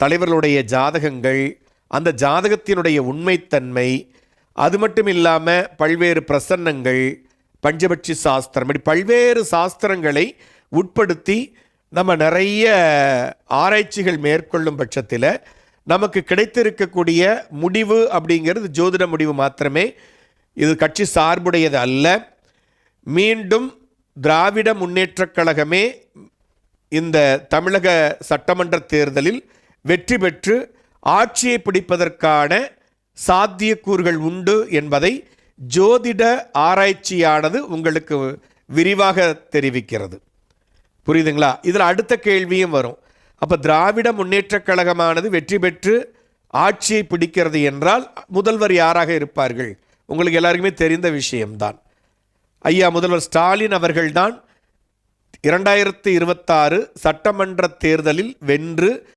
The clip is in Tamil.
தலைவர்களுடைய ஜாதகங்கள், அந்த ஜாதகத்தினுடைய உண்மைத்தன்மை, அது மட்டும் இல்லாமல் பல்வேறு பிரசன்னங்கள், பஞ்சபட்சி சாஸ்திரம், இப்படி பல்வேறு சாஸ்திரங்களை உட்படுத்தி நம்ம நிறைய ஆராய்ச்சிகள் மேற்கொள்ளும் பட்சத்தில் நமக்கு கிடைத்திருக்கக்கூடிய முடிவு அப்படிங்கிறது ஜோதிட முடிவு மாத்திரமே. இது கட்சி சார்புடையது அல்ல. மீண்டும் திராவிட முன்னேற்றக் கழகமே இந்த தமிழக சட்டமன்ற தேர்தலில் வெற்றி பெற்று ஆட்சியை பிடிப்பதற்கான சாத்தியக்கூறுகள் உண்டு என்பதை ஜோதிட ஆராய்ச்சியானது உங்களுக்கு விரிவாக தெரிவிக்கிறது. புரியுதுங்களா? இதில் அடுத்த கேள்வியும் வரும். அப்போ திராவிட முன்னேற்றக் கழகமானது வெற்றி பெற்று ஆட்சியை பிடிக்கிறது என்றால் முதல்வர் யாராக இருப்பார்கள்? உங்களுக்கு எல்லாருக்குமே தெரிந்த விஷயம்தான். ஐயா முதல்வர் ஸ்டாலின் அவர்கள்தான் 2026 சட்டமன்ற தேர்தலில் வென்று